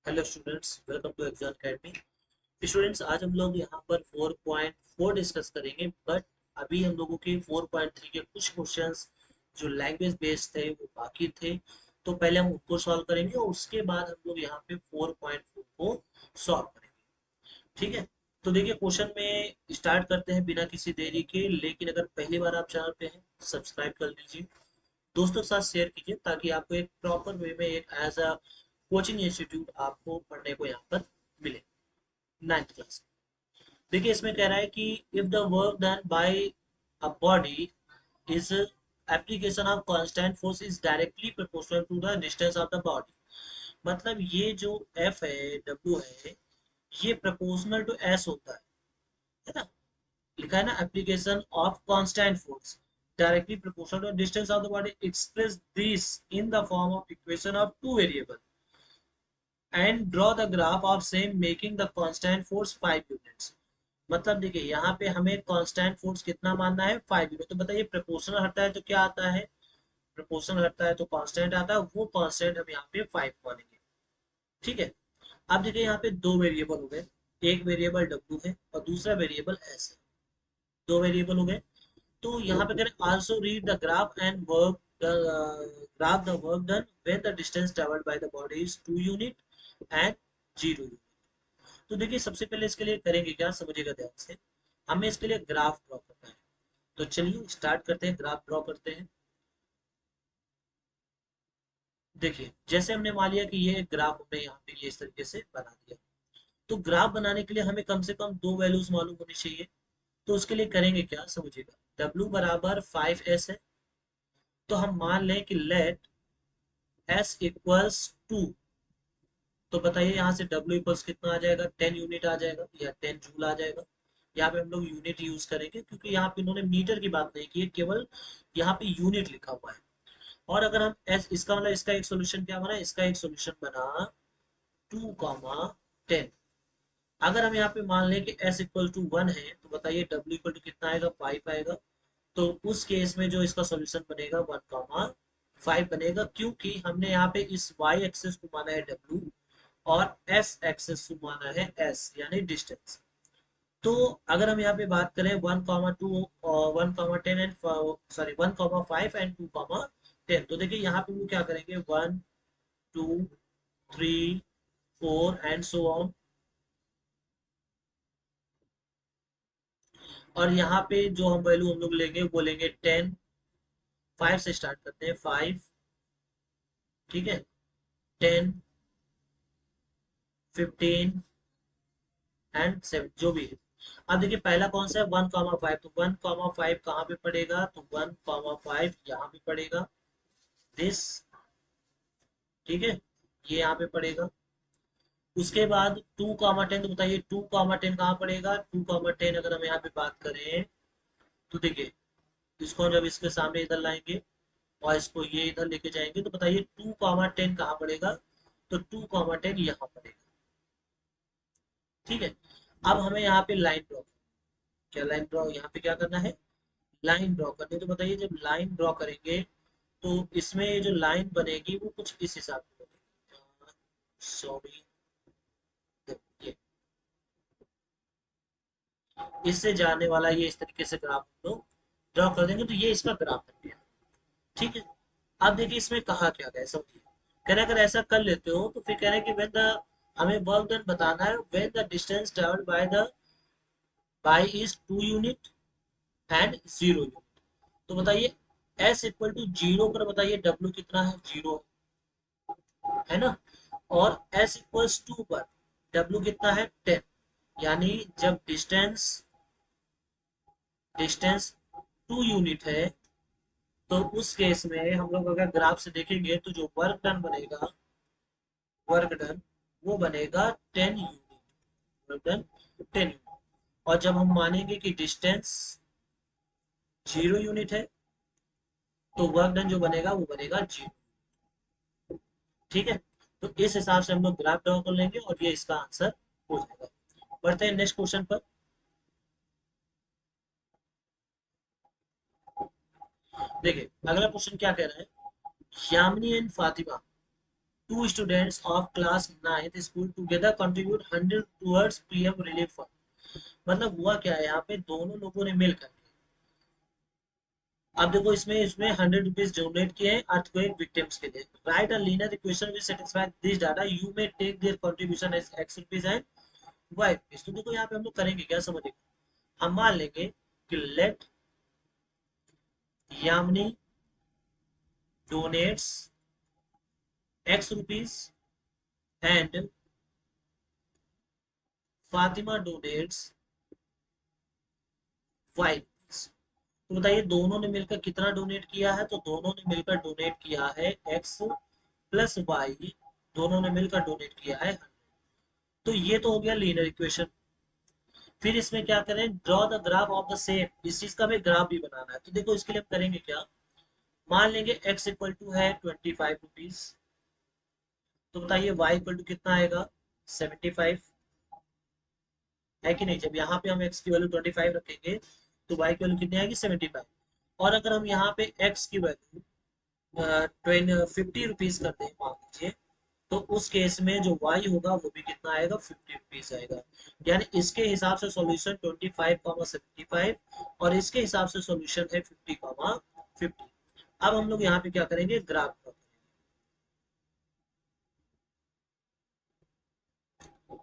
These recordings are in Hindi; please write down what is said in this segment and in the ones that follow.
Hello students, welcome to exam academy. Students, आज हम लोग यहाँ पर 4.4 डिस्कस करेंगे, बट अभी हम लोगों के 4.3 के कुछ क्वेश्चंस जो लैंग्वेज बेस्ड थे वो बाकी थे। तो पहले हम उनको सॉल्व करेंगे और उसके बाद हम लोग यहाँ पे 4.4 को सॉल्व करेंगे। ठीक है। तो देखिए, क्वेश्चन में स्टार्ट करते हैं बिना किसी देरी के। लेकिन अगर पहली बार आप चैनल पे हैं, सब्सक्राइब कर लीजिए, दोस्तों के साथ शेयर कीजिए, ताकि आपको एक प्रॉपर वे में एक एज अ कोचिंग इंस्टीट्यूट आपको पढ़ने को यहाँ पर मिले। Ninth class. देखिए, इसमें कह रहा है कि if the work done by a body is application of constant force is directly proportional to the distance of the body. मतलब ये जो एफ है, डब्ल्यू है, ये प्रोपोर्शनल टू एस होता है ना। लिखा है ना, application of constant force directly proportional to distance of the body, express this in the form of equation of two variable and draw the graph of same making the constant force 5 units. मतलब देखिए, यहाँ पे हमें कांस्टेंट फोर्स कितना मानना है, 5 यूनिट। तो बताइए, प्रोपोर्शनल हटता है तो क्या आता है? प्रोपोर्शनल हटता है तो कांस्टेंट आता है, वो कांस्टेंट हम यहाँ पे 5 मानेंगे। ठीक है। अब देखिए, यहाँ पे दो वेरिएबल हो गए। एक वेरिएबल डब्ल्यू है और दूसरा वेरिएबल एस है। दो वेरिएबल हो गए। तो यहाँ पे करें also read the graph and work graph the work done when the distance travelled by the body is 2 unit and 0 unit. तो देखिए, सबसे पहले इसके लिए करेंगे क्या, समझिएगा ध्यान से। हमें इसके लिए ग्राफ ड्रॉ करना है। तो चलिए स्टार्ट करते हैं, ग्राफ ड्रॉ करते हैं। देखिए, जैसे हमने मान लिया कि ये एक ग्राफ हमने यहाँ पे ये इस तरीके से बना दिया। तो ग्राफ बनाने के लिए हमें कम से कम दो वैल्यूज मालूम होनी चाहिए। तो उसके लिए करेंगे क्या, समझिएगा। W बराबर 5s है। तो हम मान लें कि लेट s इक्वल्स 2। तो बताइए, यहाँ से W इक्वल्स कितना आ जाएगा, 10 यूनिट आ जाएगा या 10 जूल आ जाएगा। यहाँ पे हम लोग यूनिट यूज करेंगे, क्योंकि यहाँ पे इन्होंने मीटर की बात नहीं की है, केवल यहाँ पे यूनिट लिखा हुआ है। और अगर हम एस, इसका मतलब इसका एक सोल्यूशन क्या बना, इसका एक सोल्यूशन बना 2, 10। अगर हम यहाँ पे मान लें कि एस इक्वल टू 1 है, तो बताइए डब्ल्यू इक्वल टू कितना आएगा, 5 आएगा। तो उस केस में जो इसका सोल्यूशन बनेगा 1, 5 बनेगा, क्योंकि हमने यहाँ पे इस वाई एक्सेस को माना है डब्ल्यू और एस एक्सेस को माना है एस, यानी डिस्टेंस। तो अगर हम यहाँ पे बात करें 1, 2, 1, 10 एंड सॉरी 1, 5 एंड 2, 10, तो देखिए यहाँ पे वो क्या करेंगे, 1, 2, 3, 4 एंड सो ऑन। और यहाँ पे जो हम वैल्यू हम लोग लेंगे वो लेंगे 10। 5 से स्टार्ट करते हैं, 5। ठीक है। 10, 15 एंड 7 जो भी है। अब देखिए, पहला कौन सा है, 1, 5। तो 1, 5 कहाँ पे पड़ेगा, तो 1, 5 यहाँ पे पड़ेगा, दिस। ठीक है, ये यहाँ पे पड़ेगा। उसके बाद 2, 10, तो बताइए 2, 10 कहाँ पड़ेगा, 2, 10 अगर हम यहाँ पे बात करें, तो देखिए, इसको हम जब इसके सामने इधर लाएंगे और इसको ये इधर लेके जाएंगे, तो बताइए 2, 10 कहाँ पड़ेगा, तो 2, 10 यहाँ पड़ेगा। ठीक है। अब हमें यहाँ पे लाइन ड्रॉ, क्या लाइन ड्रॉ यहाँ पे क्या करना है, लाइन ड्रॉ करनी है। तो बताइए, जब लाइन ड्रॉ करेंगे तो इसमें ये जो लाइन बनेगी वो कुछ इस हिसाब से बनेगी। सॉरी, ये इससे जाने वाला ये इस तरीके से ग्राफ हम लोग ड्रॉ कर देंगे, तो ये इसका ग्राफ बन गया। ठीक है। अब देखिए, इसमें कहा क्या गया, समझिए। कह रहे अगर ऐसा कर लेते हो तो फिर कह रहे हैं कि व्हेन द, हमें वर्क डन बताना है when the distance travelled by is 2 unit and 0 unit. तो बताइए, s इक्वल टू 0 पर बताइए w कितना है, 0 है ना। और s इक्वल्स 2 पर w कितना है, 10। यानी जब डिस्टेंस डिस्टेंस 2 यूनिट है, तो उस केस में हम लोग अगर ग्राफ से देखेंगे तो जो वर्क डन बनेगा, वर्क डन वो बनेगा 10 यूनिट। Work done 10 unit. और जब हम मानेंगे कि डिस्टेंस 0 यूनिट है, तो वर्क डन जो बनेगा वो बनेगा 0। ठीक है। तो इस हिसाब से हम लोग ग्राफ ड्रॉ कर लेंगे और ये इसका आंसर हो जाएगा। बढ़ते हैं नेक्स्ट क्वेश्चन पर। देखिए, अगला क्वेश्चन क्या कह रहा है, Yamini and Fatima two students of class 9th school together contribute 100 towards PM relief fund. मतलब हुआ क्या है यहाँ पे, दोनों लोगों ने मिलकर, अब देखो इसमें इसमें 100 रुपीज डोनेट किए हैं अर्थक्वेक विक्टिम्स के लिए। Write a linear equation which satisfy this data, you may take their contribution as x rupees and y rupees. तो देखो यहाँ पे हम लोग करेंगे क्या, समझिए। हम मान लेंगे कि let Yamini donates x rupees and Fatima donates y rupees. तो बताइए दोनों ने मिलकर कितना डोनेट किया है, तो दोनों ने मिलकर डोनेट किया है एक्स प्लस वाई, दोनों ने मिलकर डोनेट किया है 100। तो ये तो हो गया लीनियर इक्वेशन। फिर इसमें क्या करें, draw the graph of the same, इस चीज का भी ग्राफ भी बनाना है। तो देखो इसके लिए हम करेंगे क्या, मान लेंगे x इक्वल टू है 25 रुपीज, तो बताइए y इक्वल टू कितना आएगा 75, है कि नहीं। जब यहाँ पे हम x की वैल्यू 25 रखेंगे तो y की वैल्यू कितनी आएगी 75। और अगर हम यहाँ पे x की वैल्यू 50 रुपीज कर दें मान लीजिए, तो उस केस में जो y होगा वो भी कितना आएगा 50 रुपीज आएगा। यानी इसके हिसाब से सॉल्यूशन 25,75 और इसके हिसाब से सॉल्यूशन है 50,50। अब हम लोग यहाँ पे क्या करेंगे, ग्राफ ड्रॉ करेंगे।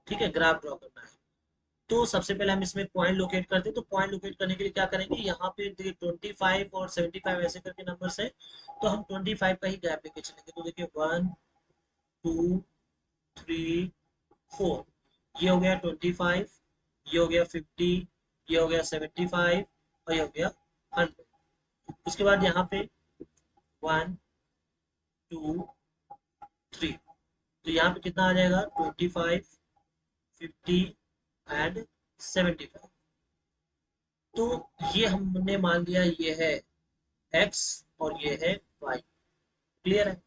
ठीक है, ग्राफ ड्रॉ करना है। तो सबसे पहले हम इसमें पॉइंट लोकेट करते हैं। तो पॉइंट लोकेट करने के लिए क्या करेंगे, यहाँ पे देखिए 25 और 75 ऐसे करके नंबर है, तो हम 25 का ही गैप लेके चलेंगे। तो देखिए 1 2 3 4, ये हो गया 25, ये हो गया 50, ये हो गया 75 और ये हो गया 100। उसके बाद यहाँ पे 1 2 3, तो यहाँ पे कितना आ जाएगा 25 50 एंड 75। तो ये हमने मान लिया ये है x और ये है y। क्लियर है।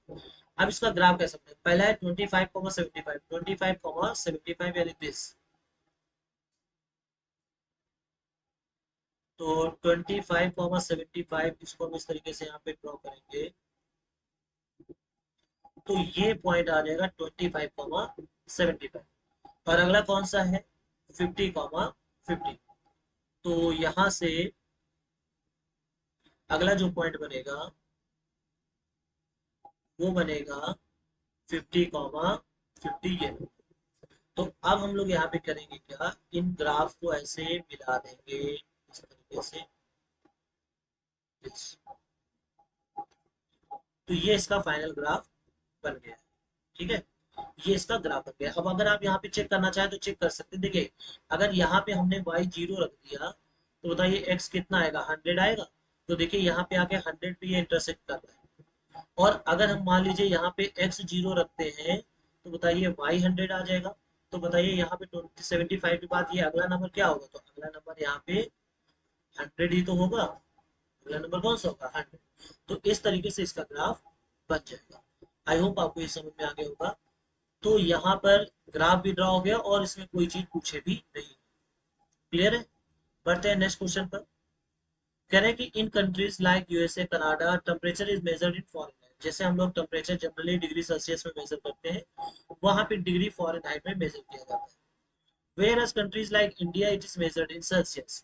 अब इसका ग्राफ कैसे बनाएं, पहला है 25,75, 25,75 यानी दिस। तो 25,75 इसको हम इस तरीके से यहाँ पे ड्रॉ करेंगे, तो ये पॉइंट आ जाएगा 25,75। और अगला कौन सा है 50,50। तो यहाँ से अगला जो पॉइंट बनेगा वो बनेगा 50,50 ये। तो अब हम लोग यहाँ पे करेंगे क्या, इन ग्राफ को ऐसे मिला देंगे इस तरीके से। तो ये इसका फाइनल ग्राफ बन गया। ठीक है, ये इसका ग्राफ बन गया। अब अगर आप यहाँ पे चेक करना चाहें तो चेक कर सकते हैं। देखिए अगर यहाँ पे हमने y 0 रख दिया तो बताइए x कितना आएगा 100 आएगा। तो देखिए यहाँ पे आके 100 पे ये इंटरसेक्ट कर रहा है। और अगर हम मान लीजिए यहाँ पे x 0 रखते हैं तो बताइए y 100 आ जाएगा। तो बताइए यहाँ पे 75 के बाद ये अगला नंबर क्या होगा, तो अगला नंबर यहाँ पे 100 ही तो होगा। अगला नंबर कौन सा होगा 100। तो इस तरीके से इसका ग्राफ बन जाएगा। आई होप आपको ये समझ में आ गया होगा। तो यहाँ पर ग्राफ भी ड्रॉ हो गया और इसमें कोई चीज पूछे भी नहीं। क्लियर है। बढ़ते हैं नेक्स्ट क्वेश्चन पर। कह रहे हैं कि in countries like USA Canada temperature is measured in Fahrenheit. जैसे हम लोग टेम्परेचर जनरली डिग्री सेल्सियस में मेजर करते हैं, वहां पे डिग्री फॉरेनहाइट में मेजर किया जाता है। Whereas countries like India it is measured in Celsius.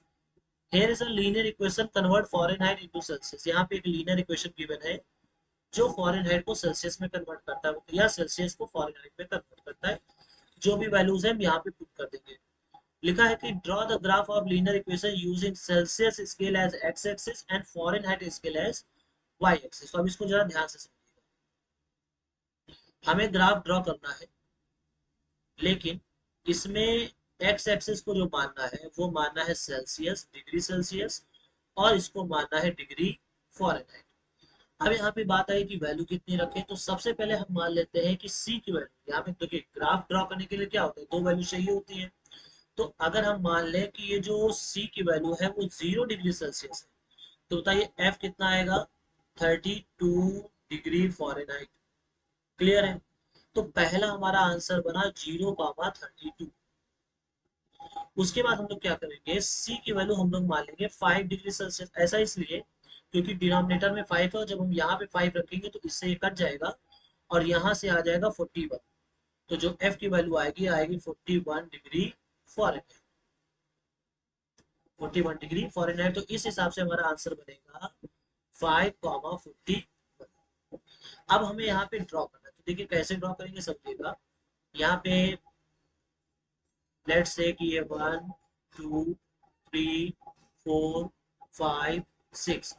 Here is a linear equation convert Fahrenheit into Celsius. यहाँ पे एक लीनियर इक्वेशन गिवन है जो फॉरेनहाइट को सेल्सियस में कन्वर्ट करता है या सेल्सियस को फॉरेनहाइट में कन्वर्ट करता है। जो भी वैल्यूज है हम यहाँ पे पुट कर देंगे। लिखा है कि draw the graph of linear equation using Celsius scale as x axis and Fahrenheit scale as y axis. तो अब इसको जरा ध्यान से समझिएगा। हमें ग्राफ ड्रॉ करना है, लेकिन इसमें एक्स एक्सिस को जो मानना है वो मानना है सेल्सियस डिग्री सेल्सियस, और इसको मानना है डिग्री फॉरेनहाइट। अब यहाँ पे बात आई कि वैल्यू कितनी रखें। तो सबसे पहले हम मान लेते हैं कि सी की वैल्यू, यहाँ पे देखिए ग्राफ ड्रॉ करने के लिए क्या होता है, दो वैल्यू चाहिए होती है। तो अगर हम मान लें कि ये जो सी की वैल्यू है वो 0 डिग्री सेल्सियस है, तो बताइए एफ कितना आएगा 32 डिग्री फॉरेनहाइट। क्लियर है। तो पहला हमारा आंसर बना 0,32। उसके बाद हम लोग क्या करेंगे, सी की वैल्यू हम लोग मान लेंगे 5 डिग्री सेल्सियस। ऐसा इसलिए क्योंकि डिनोमिनेटर में 5 है और जब हम यहाँ पे 5 रखेंगे तो इससे ये कट जाएगा और यहाँ से आ जाएगा 41। तो जो एफ की वैल्यू आएगी आएगी 41 डिग्री फॉरेनहाइट। 41 degree Fahrenheit. तो इस हिसाब से हमारा आंसर बनेगा 5,50। अब हमें यहाँ पे ड्रॉ करना है, तो देखिए कैसे ड्रॉ करेंगे समझिएगा। यहाँ पे लेट्स से कि ये 1 2 3 4 5 6।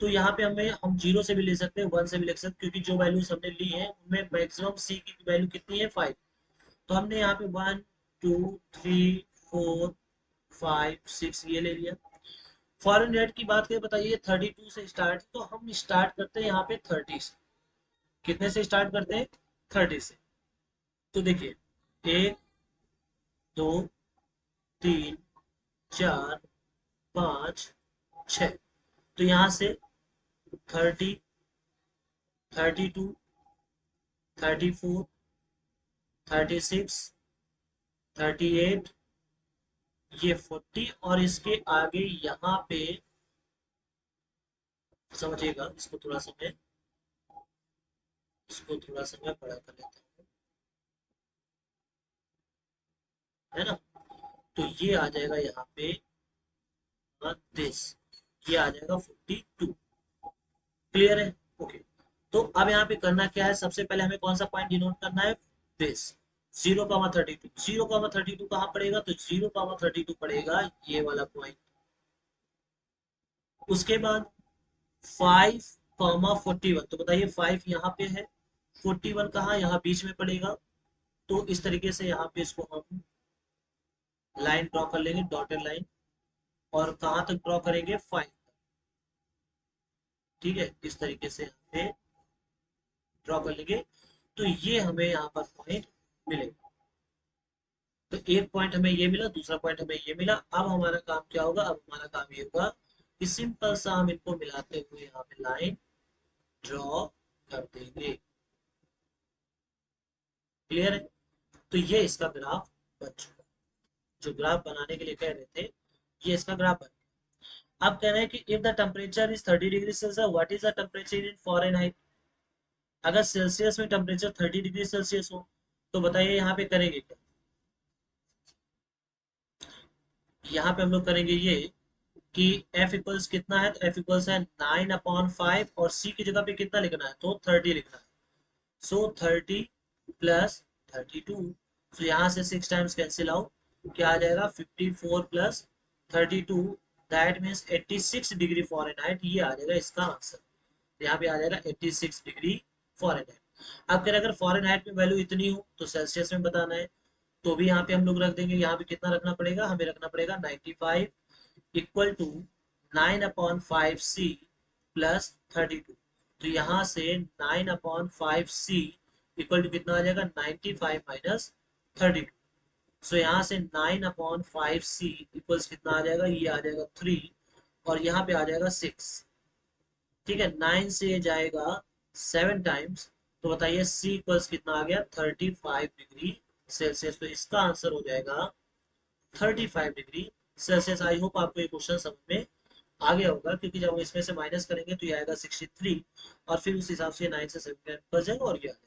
तो यहाँ पे हम जीरो से भी ले सकते हैं, वन से भी ले सकते हैं, क्योंकि जो वैल्यूज हमने ली है उनमें मैक्सिमम सी की वैल्यू कितनी है 5। तो हमने यहाँ पे 1 2 3 4 5 6 ये ले लिया। फॉरेन रेट की बात करें, बताइए 32 से स्टार्ट, तो हम स्टार्ट करते हैं यहाँ पे 30 से। कितने से स्टार्ट करते हैं? 30 से। तो देखिए 1 2 3 4 5 6। तो यहाँ से 30 32 34 36 38 ये 40 और इसके आगे यहाँ पे समझिएगा। इसको थोड़ा सा मैं बड़ा कर लेता हूँ, है ना। तो ये आ जाएगा यहाँ पे दिस, ये आ जाएगा 42। क्लियर है? ओके। तो अब यहाँ पे करना क्या है, सबसे पहले हमें कौन सा पॉइंट डिनोट करना है? दिस 0,32। 0,32 कहाँ पड़ेगा? तो 0,32 पड़ेगा ये वाला पॉइंट। उसके बाद 5,41। तो बताइए 5 यहाँ पे है, 41 कहाँ? यहाँ बीच में पड़ेगा। तो इस तरीके से यहाँ पे इसको हम लाइन ड्रॉ कर लेंगे, डॉटेड लाइन। और कहाँ तक ड्रॉ करेंगे? 5। ठीक है, इस तरीके से यहाँ पे ड्रॉ कर लेंगे। तो ये हमें यहाँ पर पॉइंट मिलेगा। तो एक पॉइंट हमें ये मिला, दूसरा पॉइंट हमें ये मिला। अब हमारा काम क्या होगा? अब हमारा काम ये होगा कि सिंपल सा हम इनको मिलाते हुए यहाँ पे लाइन ड्रॉ कर देंगे। क्लियर है? तो ये इसका ग्राफ बन चुका। जो ग्राफ बनाने के लिए कह रहे थे, ये इसका ग्राफ बन गया। अब कह रहे हैं कि if the temperature is 30 degree Celsius, what is the temperature in Fahrenheit. अगर सेल्सियस में टेम्परेचर 30 डिग्री सेल्सियस हो, तो बताइए यहाँ पे करेंगे क्या? यहाँ पे हम लोग करेंगे ये कि F इक्वल्स कितना है? तो F इक्वल्स है 9/5 और C की जगह पे कितना लिखना है? तो 30 लिखना है। सो 30 प्लस 32। तो यहाँ से 6 टाइम्स कैंसिल आउट, क्या आ जाएगा? 54 plus 32, that means 86 degree Fahrenheit. ये आ जाएगा इसका आंसर। यहाँ पे आ जाएगा 86 डिग्री फॉरेनहाइट। अब कह रहे अगर फॉरेनहाइट में वैल्यू इतनी हो तो सेल्सियस में बताना है। तो भी यहाँ पे हम लोग रख देंगे। यहाँ पे कितना रखना पड़ेगा? हमें रखना पड़ेगा 95 इक्वल टू 9/5C प्लस 32। तो यहाँ से 9/5C इक्वल टू कितना आ जाएगा? 95 माइनस 32। सो यहाँ से 9/5C इक्वल्स कितना आ जाएगा? ये आ जाएगा 3 और यहाँ पे आ जाएगा 6। ठीक है, 9 से जाएगा 7 टाइम्स। तो बताइए C इक्वल्स कितना आ गया? 35 डिग्री सेल्सियस। तो इसका आंसर हो जाएगा 35 डिग्री सेल्सियस। आई होप आपको ये क्वेश्चन समझ में आ गया होगा, क्योंकि जब हम इसमें से माइनस करेंगे तो ये आएगा 63 और फिर उस हिसाब से 9 से 7 कर जाएगा और ये आ जाएगा।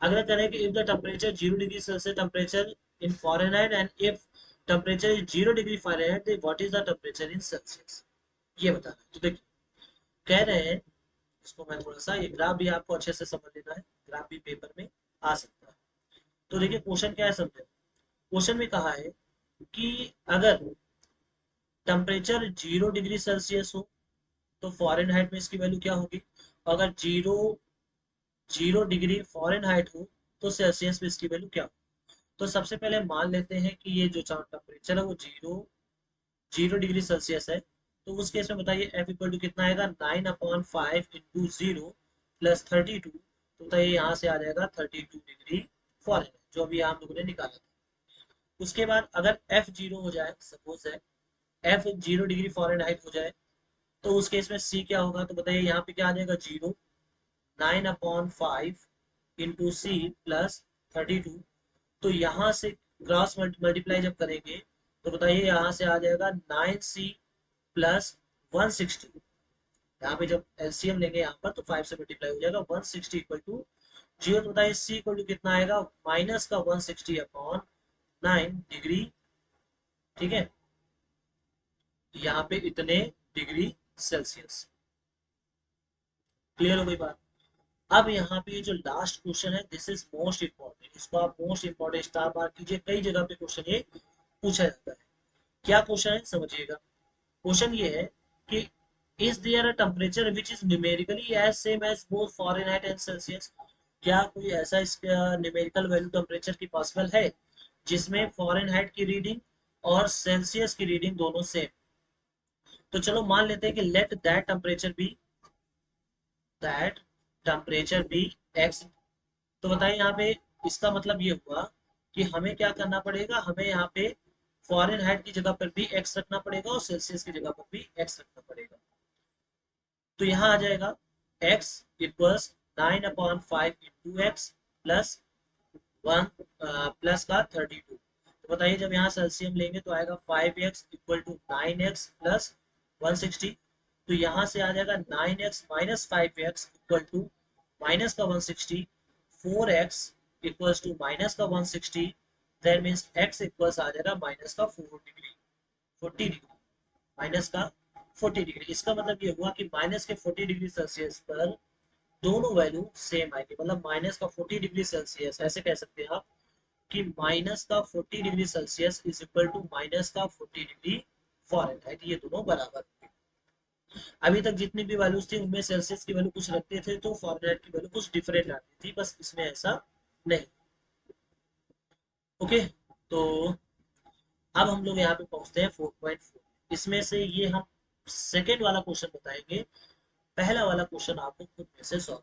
अगला करें कि if the temperature 0 degree Celsius temperature in Fahrenheit and if temperature is 0 degree Fahrenheit, then what is the temperature in Celsius, ये बताना है। तो देखिए कह रहे हैं, इसको मैं थोड़ा सा, ये ग्राफ भी आपको अच्छे से समझ लेना है, ग्राफ भी पेपर में आ सकता है। तो देखिए क्वेश्चन क्या है समझे। क्वेश्चन में कहा है कि अगर टेम्परेचर 0 डिग्री सेल्सियस हो तो फॉरेन हाइट में इसकी वैल्यू क्या होगी? अगर zero zero degree foreign height हो तो सेल्सियस में इसकी वैल्यू क्या हो? तो सबसे पहले मान लेते हैं कि ये जो टेम्परेचर है वो जीरो जीरो डिग्री सेल्सियस है। तो उस केस में बताइए एफ इक्वल टू कितना आएगा? 9/5 इंटू जीरो प्लस 32। तो बताइए यहाँ से आ जाएगा 32 डिग्री फॉरेन, जो अभी हम लोगों ने निकाला था। उसके बाद अगर एफ जीरो हो जाए, सपोज है एफ 0 डिग्री फॉरेन हाइट हो जाए, तो उस केस में सी क्या होगा? तो बताइए यहाँ पे क्या आ जाएगा? Zero 9/5 into c plus 32। तो यहाँ से क्रॉस मल्टीप्लाई जब करेंगे तो बताइए यहाँ से आ जाएगा 9C प्लस 160। यहाँ पे जब एलसीएम लेंगे यहाँ पर तो 5 से मल्टीप्लाई हो जाएगा 160 इक्वल टू जीरो तो बताइए सी इक्वल टू कितना आएगा, माइनस का 160 अपॉन 9 डिग्री, ठीक है, यहाँ पे इतने डिग्री सेल्सियस। क्लियर हो गई बात। अब यहाँ पे जो लास्ट क्वेश्चन है, दिस इज मोस्ट इंपॉर्टेंट, इसको आप मोस्ट इंपॉर्टेंट स्टार मार्क कीजिए, कई जगह पे क्वेश्चन ये पूछा जाता है। क्या क्वेश्चन है समझिएगा। क्वेश्चन ये है कि is there a temperature which is numerically as same as both Fahrenheit and Celsius. क्या कोई ऐसा इसका न्यूमेरिकल वैल्यू टेम्परेचर की पॉसिबल है जिसमें फ़ारेनहाइट की रीडिंग और सेल्सियस की रीडिंग दोनों सेम। तो चलो मान लेते हैं कि let that temperature be x. तो बताइए यहाँ पे इसका मतलब ये हुआ कि हमें क्या करना पड़ेगा, हमें यहाँ पे फॉरेन हाइट की जगह पर भी एक्स रखना पड़ेगा और सेल्सियस की जगह पर भी एक्स रखना पड़ेगा। तो यहाँ आ जाएगा x equals 9/5 × x plus 1 plus का 32। तो बताइए जब यहाँ सेल्सियम लेंगे तो आएगा 5x equal to 9x plus 160। तो यहाँ से आ जाएगा 9x minus 5x equal to minus का 160, 4x इक्वल्स टू माइनस का 160, दैट मीन्स x इक्वल्स आ जाएगा माइनस का 4 डिग्री, 40 डिग्री, माइनस का 40 डिग्री। इसका मतलब ये हुआ कि माइनस के 40 डिग्री सेल्सियस पर दोनों वैल्यू सेम आएगी, मतलब माइनस का 40 डिग्री सेल्सियस, ऐसे कह सकते हैं आप कि माइनस का 40 degree Celsius is equal to minus का 40 डिग्री फॉरेनहाइट, ये दोनों बराबर होंगे। अभी तक जितनी भी वैल्यूज थी उनमें सेल्सियस की वैल्यू कुछ रखते थे तो फॉरेनहाइट की वैल्यू कुछ डिफरेंट आती थी, बस इसमें ऐसा नहीं। ओके, तो अब हम लोग यहाँ पे पहुंचते हैं 4.4। इसमें से ये हम सेकेंड वाला क्वेश्चन बताएंगे, पहला वाला क्वेश्चन आपको खुद में से सॉल्व।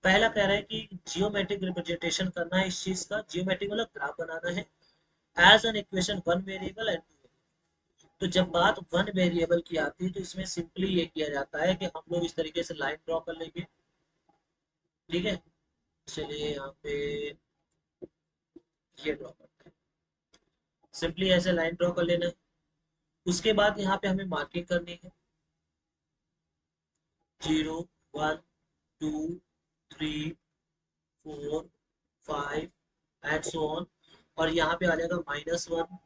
पहला कह रहा है कि जियोमेट्रिक रिप्रेजेंटेशन करना है इस चीज का, जियोमेट्रिक मतलब ग्राफ बनाना है as an equation one variable and two variable. तो जब बात वन वेरिएबल की आती है तो इसमें सिंपली ये किया जाता है कि हम लोग इस तरीके से लाइन ड्रॉ कर लेंगे, ठीक है। चलिए यहाँ पे ये ड्रॉ करते हैं, सिंपली ऐसे लाइन ड्रॉ कर लेना है। उसके बाद यहाँ पे हमें मार्किंग करनी है, 0 1 2 3 4 5 एंड सो ऑन। और यहाँ पे आ जाएगा -1,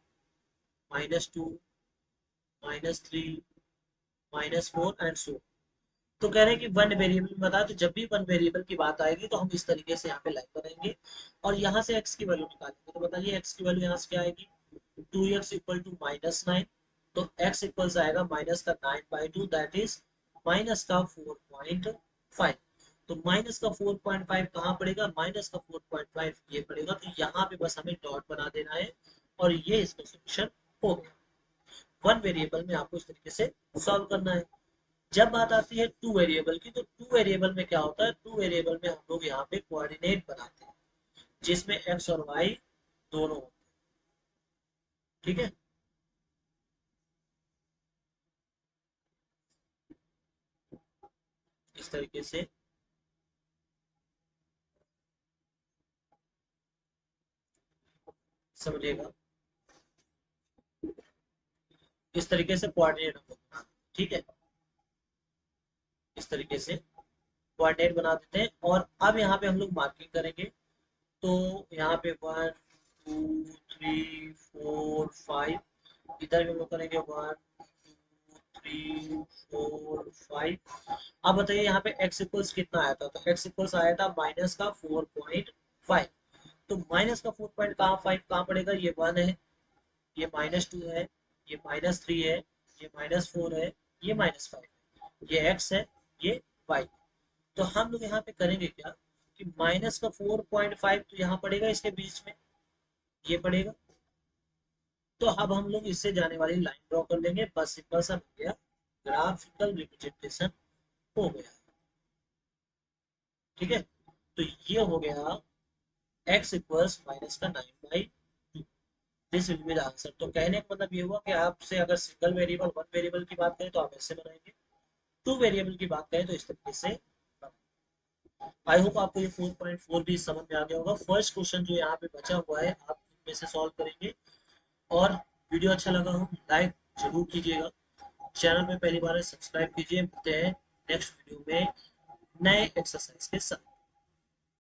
-2, -3, -4 एंड सो। तो कह रहे हैं कि वन वेरिएबल में बता, तो जब भी वन वेरिएबल की बात आएगी तो हम इस तरीके से यहाँ पे लाइन बनाएंगे और यहाँ से x की वैल्यू निकालेंगे। तो बताइए x की वैल्यू यहाँ से क्या आएगी, 2x इक्वल टू -9। तो x इक्वल्स आएगा माइनस का 9/2, दैट इज माइनस का 4.5। तो माइनस का 4.5 कहाँ पड़ेगा, माइनस का 4.5 ये पड़ेगा। तो यहाँ पे बस हमें डॉट बना देना है और ये इसका सोल्यूशन हो गया। वन वेरिएबल में आपको इस तरीके से सॉल्व करना है। जब बात आती है टू वेरिएबल की, तो टू वेरिएबल में क्या होता है, टू वेरिएबल में हम लोग यहाँ पे कोऑर्डिनेट बनाते हैं जिसमें एक्स और वाई दोनों होते हैं, ठीक है। इस तरीके से समझिएगा, इस तरीके से कोऑर्डिनेट हम लोग बनाते हैं, ठीक है। इस तरीके से कोऑर्डिनेट बना देते हैं और अब यहाँ पे हम लोग मार्किंग करेंगे। तो यहाँ पे 1 2 3 4 5, इधर भी हम लोग करेंगे 1 2 3 4 5। अब बताइए यहाँ पे x इक्वल्स कितना आया था, तो x इक्वल्स आया था माइनस का 4.5। तो माइनस का 4.5 कहाँ पड़ेगा, ये 1 है, ये -2 है, ये -3 है, ये -4 है, ये -5 है, ये x है, ये y। तो हम लोग यहाँ पे करेंगे क्या कि माइनस का 4.5 तो यहाँ पड़ेगा इसके बीच में, ये पड़ेगा। तो अब हम लोग इससे जाने वाली लाइन ड्रॉ कर लेंगे, बस सिंपल सा हो गया, ग्राफिकल रिप्रेजेंटेशन हो गया, ठीक है। तो ये हो गया x इक्वल्स माइनस का 9/2, this will be the answer. तो कहने का मतलब ये हुआ कि आपसे अगर सिंगल वेरिएबल वन वेरिएबल की बात करें तो आप ऐसे बनाएंगे, टू वेरिएबल की बात करें तो इस तरीके से। आई होप आपको ये 4.4 भी समझ में आ गया होगा। फर्स्ट क्वेश्चन जो यहाँ पे बचा हुआ है आप इनमें से सॉल्व करेंगे। और वीडियो अच्छा लगा हो लाइक जरूर कीजिएगा, चैनल में पहली बार है सब्सक्राइब कीजिए। मिलते हैं नेक्स्ट वीडियो में नए एक्सरसाइज के साथ।